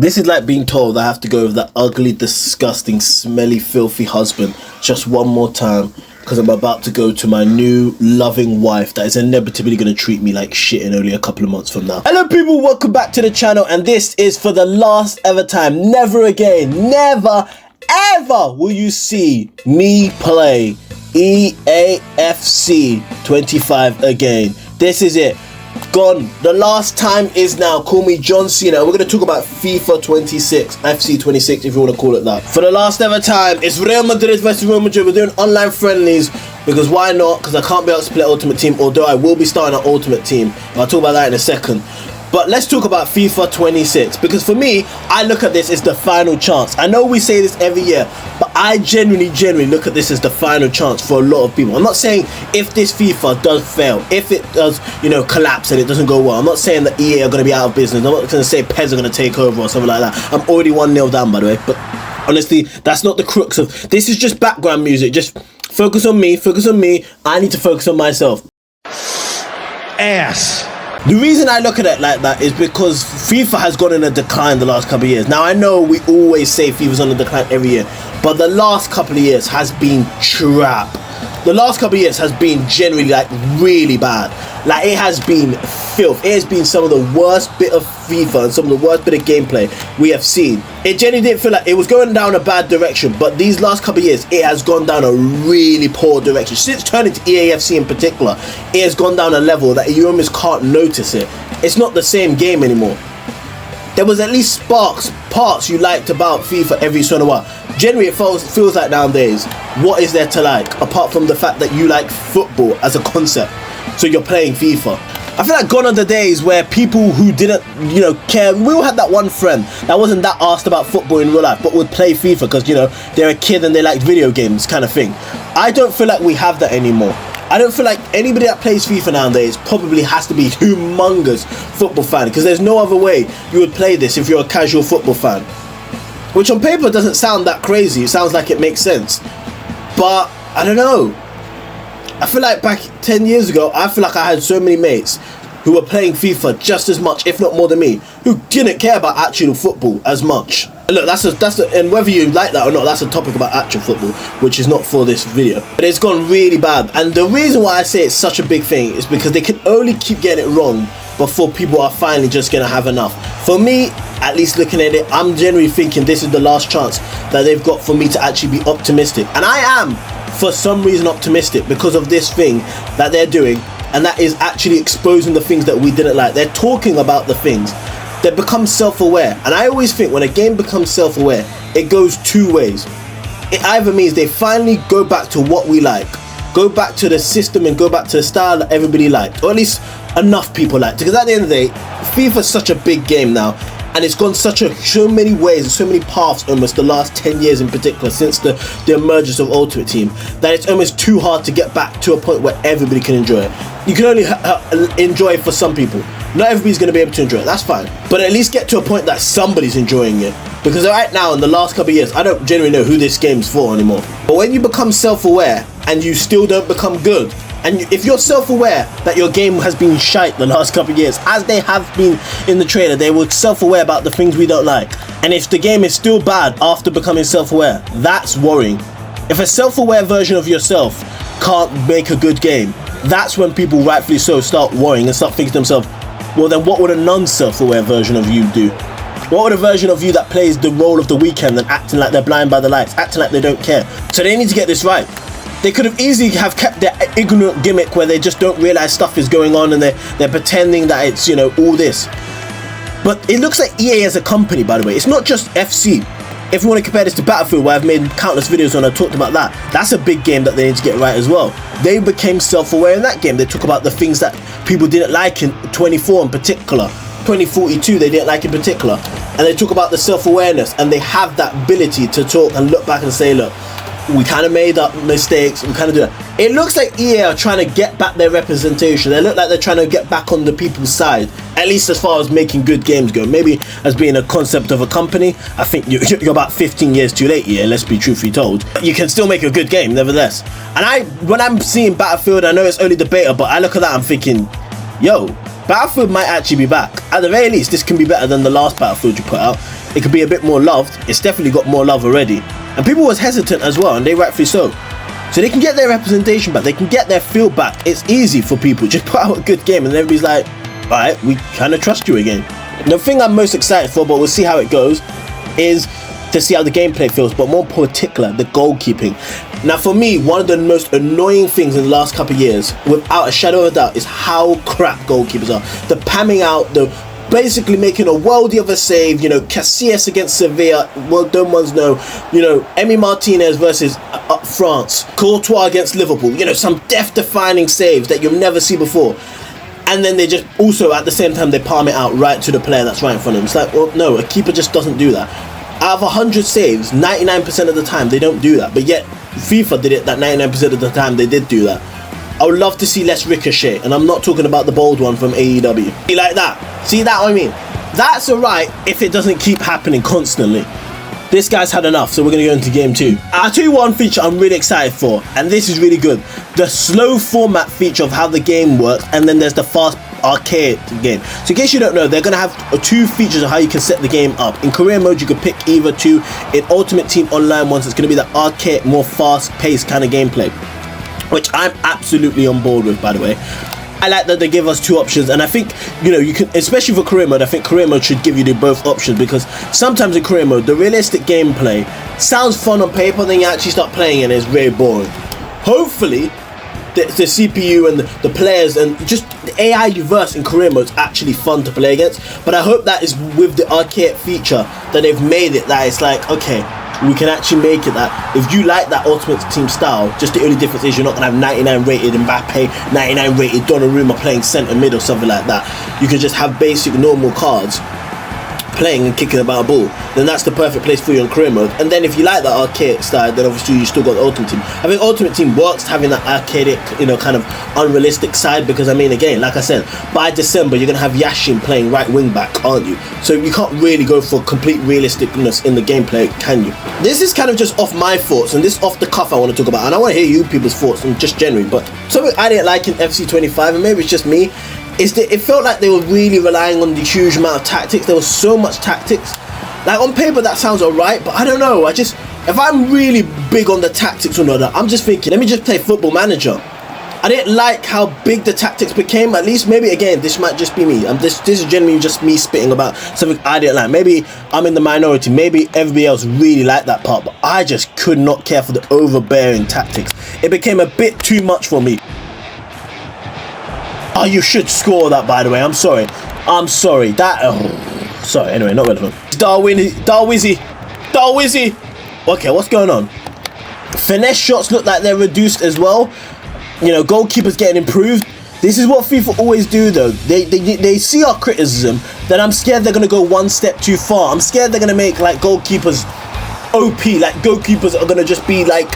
This is like being told I have to go with that ugly, disgusting, smelly, filthy husband just one more time because I'm about to go to my new loving wife that is inevitably going to treat me like shit in only a couple of months from now. Hello people, welcome back to the channel, and this is for the last ever time. Never again, never ever will you see me play EAFC 25 again. This is it. Gone. The last time is now. Call me John Cena. We're going to talk about FIFA 26, FC 26 if you want to call it that. For the last ever time, it's Real Madrid versus Real Madrid. We're doing online friendlies because why not? Because I can't be able to play Ultimate Team, although I will be starting an Ultimate Team. I'll talk about that in a second. But let's talk about FIFA 26 because for me, I look at this as the final chance. I know we say this every year, but I genuinely look at this as the final chance for a lot of people. I'm not saying if this FIFA does fail, if it does, collapse and it doesn't go well. I'm not saying that EA are going to be out of business. I'm not going to say PES are going to take over or something like that. I'm already 1-0 down, by the way. But honestly, that's not the crux of this. Is just background music. Just focus on me. Focus on me. I need to focus on myself. Ass. The reason I look at it like that is because FIFA has gone in a decline the last couple of years. Now I know we always say FIFA's on a decline every year, but the last couple of years has been crap. The last couple of years has been generally really bad. Like it has been filth. It has been some of the worst bit of FIFA and some of the worst bit of gameplay we have seen. It genuinely didn't feel like it was going down a bad direction, but these last couple of years it has gone down a really poor direction. Since turning to EAFC in particular, it has gone down a level that you almost can't notice it. It's not the same game anymore. There was at least parts you liked about FIFA every so in a while. Generally it feels like nowadays, what is there to like apart from the fact that you like football as a concept, so you're playing FIFA? I feel like gone are the days where people who didn't care. We all had that one friend that wasn't that asked about football in real life but would play FIFA because they're a kid and they like video games kind of thing. I don't feel like we have that anymore. I don't feel like anybody that plays FIFA nowadays probably has to be a humongous football fan, because there's no other way you would play this if you're a casual football fan. Which on paper doesn't sound that crazy. It sounds like it makes sense. But I don't know. I feel like back 10 years ago, I feel like I had so many mates who were playing FIFA just as much, if not more than me, who didn't care about actual football as much. Look, and whether you like that or not, that's a topic about actual football, which is not for this video. But it's gone really bad, and the reason why I say it's such a big thing is because they can only keep getting it wrong before people are finally just gonna have enough. For me, at least looking at it, I'm generally thinking this is the last chance that they've got for me to actually be optimistic, and I am for some reason optimistic because of this thing that they're doing, and that is actually exposing the things that we didn't like. They're talking about the things. They become self-aware, and I always think when a game becomes self-aware, it goes two ways. It either means they finally go back to what we like, go back to the system and go back to the style that everybody liked, or at least enough people liked. Because at the end of the day, FIFA's such a big game now, and it's gone so many ways, so many paths almost the last 10 years in particular, since the emergence of Ultimate Team, that it's almost too hard to get back to a point where everybody can enjoy it. You can only enjoy it for some people. Not everybody's going to be able to enjoy it, that's fine. But at least get to a point that somebody's enjoying it. Because right now, in the last couple of years, I don't generally know who this game's for anymore. But when you become self-aware and you still don't become good, and if you're self-aware that your game has been shite the last couple of years, as they have been in the trailer, they were self-aware about the things we don't like. And if the game is still bad after becoming self-aware, that's worrying. If a self-aware version of yourself can't make a good game, that's when people rightfully so start worrying and start thinking to themselves, well then what would a non-self-aware version of you do? What would a version of you that plays the role of the weekend and acting like they're blind by the lights, acting like they don't care? So they need to get this right. They could have easily have kept their ignorant gimmick where they just don't realize stuff is going on and they're pretending that it's all this. But it looks like EA as a company, by the way. It's not just FC. If you want to compare this to Battlefield, where I've made countless videos when I talked about that, that's a big game that they need to get right as well. They became self-aware in that game. They talk about the things that people didn't like in 24 in particular. 2042 they didn't like in particular. And they talk about the self-awareness, and they have that ability to talk and look back and say, look, we kind of made up mistakes, we kind of do that. It looks like EA are trying to get back their representation. They look like they're trying to get back on the people's side, at least as far as making good games go. Maybe as being a concept of a company, I think you're about 15 years too late, EA, let's be truthfully told. You can still make a good game, nevertheless. And when I'm seeing Battlefield, I know it's only the beta, but I look at that, I'm thinking, yo, Battlefield might actually be back. At the very least, this can be better than the last Battlefield you put out. it could be a bit more loved. It's definitely got more love already. And people was hesitant as well, and they rightfully so. So they can get their representation back, they can get their feel back. It's easy for people, just put out a good game and everybody's like, alright, we kind of trust you again. The thing I'm most excited for, but we'll see how it goes, is to see how the gameplay feels, but more particular, the goalkeeping. Now for me, one of the most annoying things in the last couple of years, without a shadow of a doubt, is how crap goalkeepers are. The pamming out, the basically making a worldie of a save, you know, Casillas against Sevilla, well done ones know, you know, Emi Martinez versus France, Courtois against Liverpool, you know, some death-defining saves that you'll never see before. And then they just also, at the same time, they palm it out right to the player that's right in front of them. It's like, well, no, a keeper just doesn't do that. Out of 100 saves, 99% of the time, they don't do that. But yet, FIFA did it that 99% of the time they did do that. I would love to see less ricochet, and I'm not talking about the bold one from AEW. See, like that? See that what I mean? That's alright if it doesn't keep happening constantly. This guy's had enough, so we're going to go into game 2. I'll tell you one feature I'm really excited for, and this is really good. The slow format feature of how the game works, and then there's the fast arcade game. So in case you don't know, they're going to have 2 features of how you can set the game up. In career mode, you can pick either 2. In Ultimate Team Online ones, it's going to be the arcade, more fast-paced kind of gameplay, which I'm absolutely on board with, by the way. I like that they give us 2 options, and I think, you know, you can, especially for career mode, I think career mode should give you the both options, because sometimes in career mode, the realistic gameplay sounds fun on paper, then you actually start playing and it's very boring. Hopefully, the CPU and the players and just the AI verse in career mode is actually fun to play against, but I hope that is with the arcade feature that they've made it, that it's like, okay, we can actually make it that if you like that Ultimate Team style, just the only difference is you're not going to have 99 rated Mbappe, 99 rated Donnarumma playing centre mid or something like that. You can just have basic normal cards playing and kicking about a ball. Then that's the perfect place for you in career mode. And then if you like that arcade style, then obviously you still got the Ultimate Team. I think Ultimate Team works having that archaic, you know, kind of unrealistic side, because I mean, again, like I said, by December you're going to have Yashin playing right wing back, aren't you? So you can't really go for complete realisticness in the gameplay, can you? This is kind of just off my thoughts, and this off the cuff I want to talk about, and I want to hear you people's thoughts and just generally, but something I didn't like in FC25, and maybe it's just me, is that it felt like they were really relying on the huge amount of tactics. There was so much tactics. Like on paper that sounds alright, but I don't know, if I'm really big on the tactics or not, I'm just thinking, let me just play Football Manager. I didn't like how big the tactics became, at least. Maybe again, this might just be me. This is genuinely just me spitting about something I didn't like. Maybe I'm in the minority, maybe everybody else really liked that part, but I just could not care for the overbearing tactics. It became a bit too much for me. Oh, you should score that, by the way. I'm sorry. Sorry, anyway, not relevant. Darwizzy. Okay, what's going on? Finesse shots look like they're reduced as well. You know, goalkeepers getting improved. This is what FIFA always do, though. They see our criticism, then I'm scared they're going to go one step too far. I'm scared they're going to make, like, goalkeepers OP. Like, goalkeepers are going to just be, like,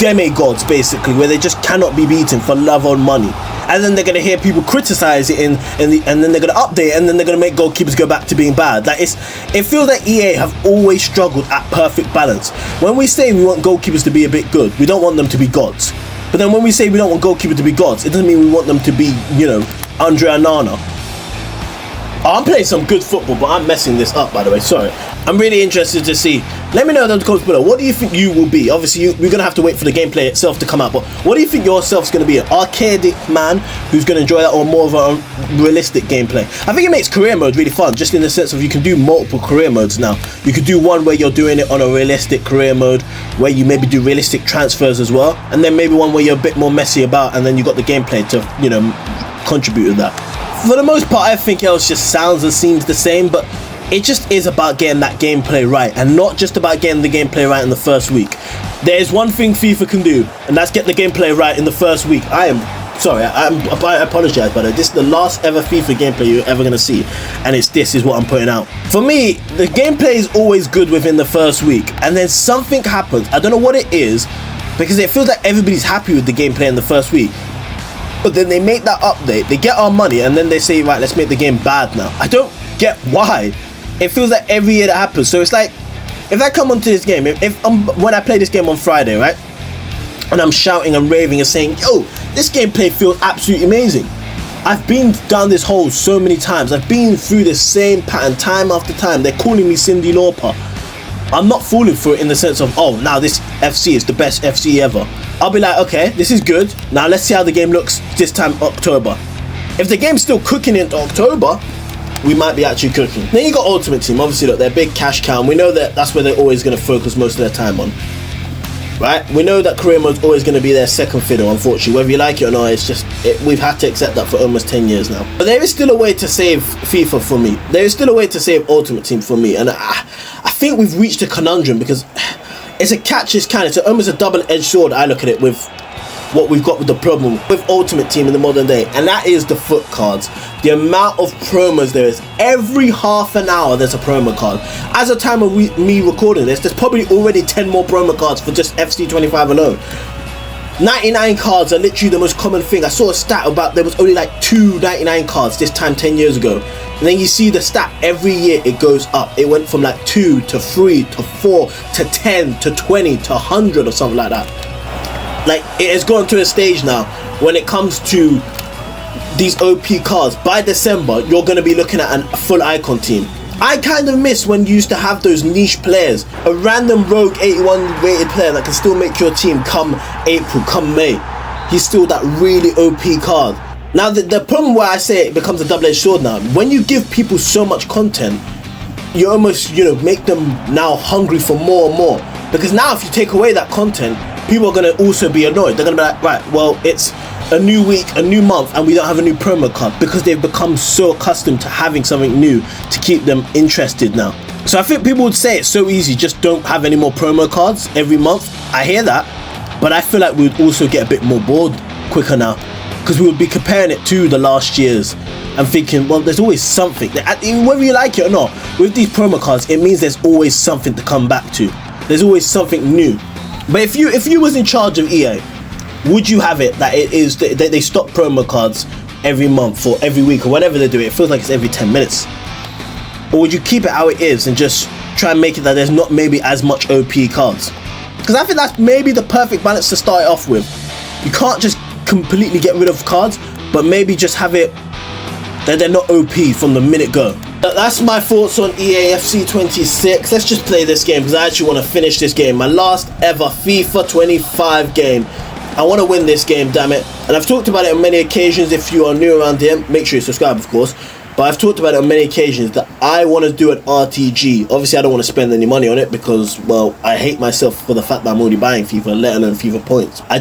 demigods, basically, where they just cannot be beaten for love or money. And then they're going to hear people criticize it and then they're going to update it, and then they're going to make goalkeepers go back to being bad. Like, it feels like EA have always struggled at perfect balance. When we say we want goalkeepers to be a bit good, we don't want them to be gods. But then when we say we don't want goalkeepers to be gods, it doesn't mean we want them to be, you know, Andre Onana. Oh, I'm playing some good football, but I'm messing this up, by the way. Sorry. I'm really interested to see. Let me know in the comments below. What do you think you will be? Obviously, we're going to have to wait for the gameplay itself to come out. But what do you think yourself's going to be? An arcadic man who's going to enjoy that, or more of a realistic gameplay? I think it makes career mode really fun, just in the sense of you can do multiple career modes now. You could do one where you're doing it on a realistic career mode, where you maybe do realistic transfers as well. And then maybe one where you're a bit more messy about, and then you got the gameplay to, you know, contribute to that. For the most part, everything else just sounds and seems the same, but it just is about getting that gameplay right, and not just about getting the gameplay right in the first week. There is one thing FIFA can do, and that's get the gameplay right in the first week. I apologize, but this is the last ever FIFA gameplay you're ever going to see, and this is what I'm putting out. For me, the gameplay is always good within the first week, and then something happens. I don't know what it is, because it feels like everybody's happy with the gameplay in the first week. But then they make that update, they get our money, and then they say, right, let's make the game bad now. I don't get why. It feels like every year that happens. So it's like, if I come onto this game, when I play this game on Friday, right, and I'm shouting and raving and saying, yo, this gameplay feels absolutely amazing. I've been down this hole so many times. I've been through the same pattern time after time. They're calling me Cindy Lauper. I'm not falling for it in the sense of, oh, now this FC is the best FC ever. I'll be like, okay, this is good. Now let's see how the game looks this time October. If the game's still cooking into October, we might be actually cooking. Then you got Ultimate Team. Obviously, look, they're big cash cow. We know that that's where they're always going to focus most of their time on. Right? We know that career mode's always going to be their second fiddle, unfortunately. Whether you like it or not, it's just, we've had to accept that for almost 10 years now. But there is still a way to save FIFA for me. There is still a way to save Ultimate Team for me. And I think we've reached a conundrum because it's a catch as can. It's almost a double-edged sword. I look at it with what we've got with the problem with Ultimate Team in the modern day, and that is the foot cards. The amount of promos there is. Every half an hour there's a promo card. As of time of me recording this, there's probably already 10 more promo cards for just FC25 alone. 99 cards are literally the most common thing. I saw a stat about there was only like 2 99 cards this time 10 years ago. And then you see the stat every year it goes up. It went from like 2 to 3 to 4 to 10 to 20 to 100 or something like that. Like, it has gone to a stage now when it comes to these OP cards. By December, you're going to be looking at a full icon team. I kind of miss when you used to have those niche players. A random rogue 81 rated player that can still make your team come April, come May. He's still that really OP card. Now, the problem where I say it becomes a double-edged sword now, when you give people so much content, you almost, make them now hungry for more and more. Because now if you take away that content, people are going to also be annoyed. They're going to be like, right, well, it's a new week, a new month, and we don't have a new promo card, because they've become so accustomed to having something new to keep them interested now. So I think people would say it's so easy, just don't have any more promo cards every month. I hear that, but I feel like we would also get a bit more bored quicker now, because we would be comparing it to the last year's and thinking, well, there's always something. Whether you like it or not, with these promo cards, it means there's always something to come back to. There's always something new. But if you was in charge of EA, would you have it that it is that they stop promo cards every month or every week or whatever they do? It feels like it's every 10 minutes. Or would you keep it how it is and just try and make it that there's not maybe as much OP cards? Because I think that's maybe the perfect balance to start it off with. You can't just completely get rid of cards, but maybe just have it that they're not OP from the minute go. That's my thoughts on EAFC 26. Let's just play this game because I actually want to finish this game. My last ever FIFA 25 game. I want to win this game, damn it. And I've talked about it on many occasions. If you are new around here, make sure you subscribe, of course. But I've talked about it on many occasions that I want to do an RTG. Obviously, I don't want to spend any money on it because, well, I hate myself for the fact that I'm already buying FIFA, let alone FIFA points. I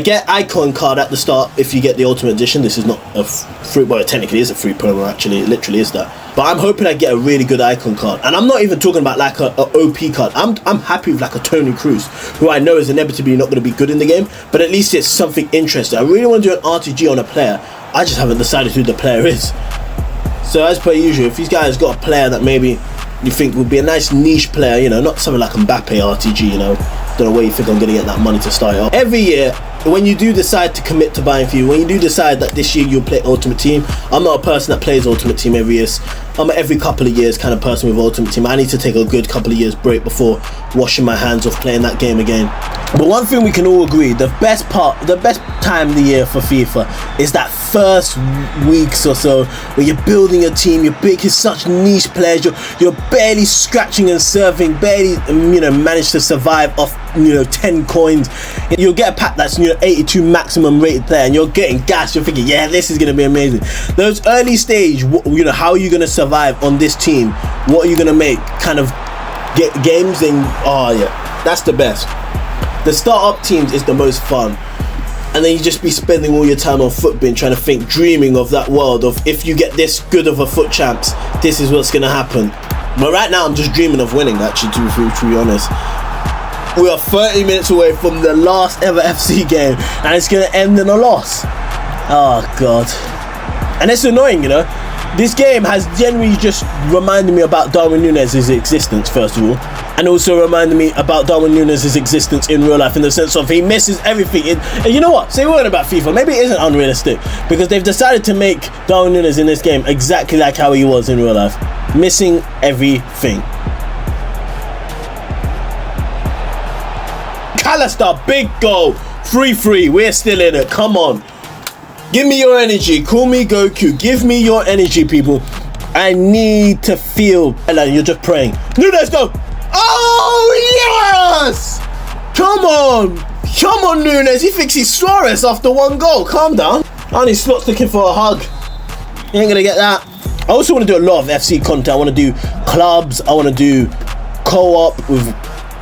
get icon card at the start if you get the Ultimate Edition. This is not a free, well, it technically is a free promo, actually. It literally is that. But I'm hoping I get a really good icon card. And I'm not even talking about like a OP card. I'm happy with like a Tony Cruz, who I know is inevitably not going to be good in the game, but at least it's something interesting. I really want to do an RTG on a player. I just haven't decided who the player is. So as per usual, if these guys got a player that maybe you think would be a nice niche player, not something like Mbappe RTG, don't know where you think I'm going to get that money to start it off. Every year, when you do decide to commit to buying FIFA, when you do decide that this year you'll play Ultimate Team, I'm not a person that plays Ultimate Team every year. I'm an every couple of years kind of person with Ultimate Team. I need to take a good couple of years break before washing my hands off playing that game again. But one thing we can all agree, the best time of the year for FIFA is that first weeks or so where you're building a team, you're big, it's such niche players, you're barely scratching and surfing, barely manage to survive off 10 coins. You'll get a pack that's 82 maximum rated player and you're getting gassed. You're thinking, yeah, this is gonna be amazing. Those early stage, how are you gonna survive on this team? What are you gonna make? Kind of get games and that's the best. The start-up teams is the most fun, and then you just be spending all your time on Footbin trying to think, dreaming of that world of if you get this good of a foot champs, this is what's gonna happen. But right now I'm just dreaming of winning, actually, to be honest. We are 30 minutes away from the last ever FC game and it's gonna end in a loss. Oh god. And it's annoying, This game has genuinely just reminded me about Darwin Núñez's existence, first of all, and also reminded me about Darwin Núñez's existence in real life, in the sense of he misses everything. And you know what? Say a word about FIFA. Maybe it isn't unrealistic because they've decided to make Darwin Núñez in this game exactly like how he was in real life, missing everything. Callister, big goal, 3-3. We're still in it. Come on. Give me your energy. Call me Goku. Give me your energy, people. I need to feel. You're just praying. Nunes, go. Oh, yes. Come on. Come on, Nunes. He thinks he's Suarez after one goal. Calm down. Only Slot's looking for a hug. You ain't going to get that. I also want to do a lot of FC content. I want to do clubs. I want to do co-op with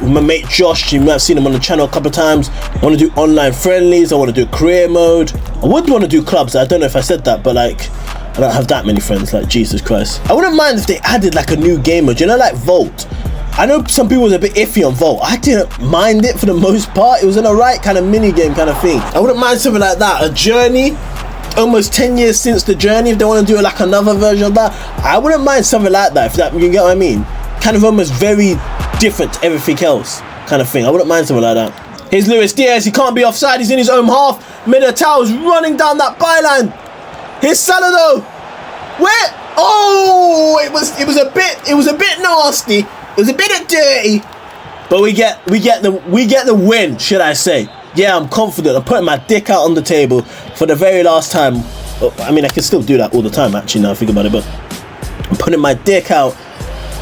my mate Josh. You might have seen him on the channel a couple of times. I want to do online friendlies. I want to do career mode. I would want to do clubs. I don't know if I said that, but like, I don't have that many friends, like Jesus Christ. I wouldn't mind if they added like a new game mode, you know, like Volt. I know some people was a bit iffy on Volt. I didn't mind it for the most part. It was an alright kind of mini game kind of thing. I wouldn't mind something like that. A Journey, almost 10 years since the Journey. If they want to do like another version of that, I wouldn't mind something like that. If that, you get what I mean? Kind of almost very different to everything else kind of thing. I wouldn't mind something like that. Here's Luis Diaz. He can't be offside. He's in his own half. Militao's running down that byline. Here's Salah though. Where? Oh, it was a bit nasty. It was a bit dirty. But we get the win, should I say? Yeah, I'm confident. I'm putting my dick out on the table for the very last time. I mean, I can still do that all the time, actually, now I think about it. But I'm putting my dick out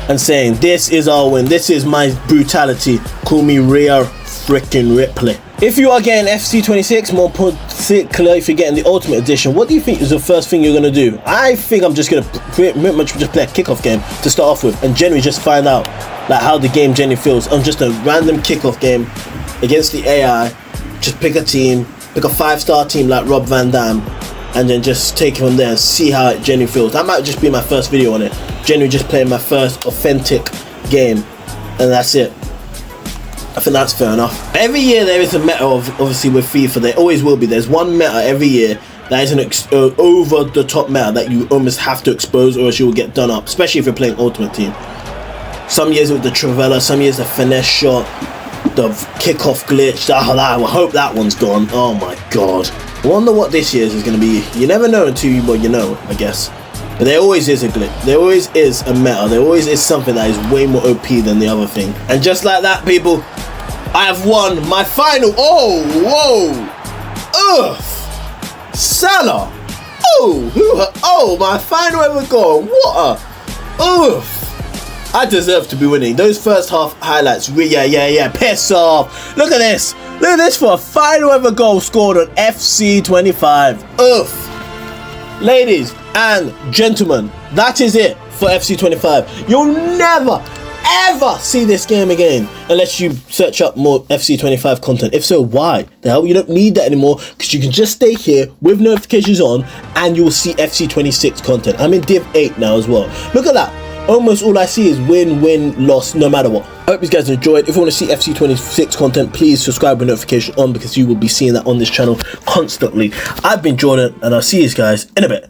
and saying, this is our win. This is my brutality. Call me Rhea freaking Ripley. If you are getting FC 26, more particularly if you're getting the Ultimate Edition, what do you think is the first thing you're going to do? I think I'm just going to pretty much just play a kickoff game to start off with and generally just find out like how the game generally feels on just a random kickoff game against the AI. Just pick a team, pick a 5-star team like Rob Van Dam, and then just take it from there and see how it genuinely feels. That might just be my first video on it. Genuinely just playing my first authentic game, and that's it. I think that's fair enough. Every year there is a meta of, obviously with FIFA, there always will be. There's one meta every year that is an over-the-top meta that you almost have to expose or else you will get done up, especially if you're playing Ultimate Team. Some years with the Travella, some years the finesse shot, the kickoff glitch. I hope that one's gone. Oh my god. I wonder what this year's is going to be. You never know until you know, I guess. But there always is a glitch. There always is a meta. There always is something that is way more OP than the other thing. And just like that, people, I have won my final. Oh, whoa. Ugh. Salah. Oh, my final ever goal. What a. Ugh. I deserve to be winning. Those first half highlights, yeah, piss off. Look at this. Look at this for a final ever goal scored on FC 25. Ugh. Ladies and gentlemen, that is it for FC 25. You'll never, ever see this game again unless you search up more FC 25 content. If so, why? The hell? You don't need that anymore because you can just stay here with notifications on and you will see FC 26 content. I'm in Div 8 now as well. Look at that. Almost all I see is win, loss, no matter what. I hope you guys enjoyed. If you want to see FC 26 content, please subscribe with notification on because you will be seeing that on this channel constantly. I've been Jordan and I'll see you guys in a bit.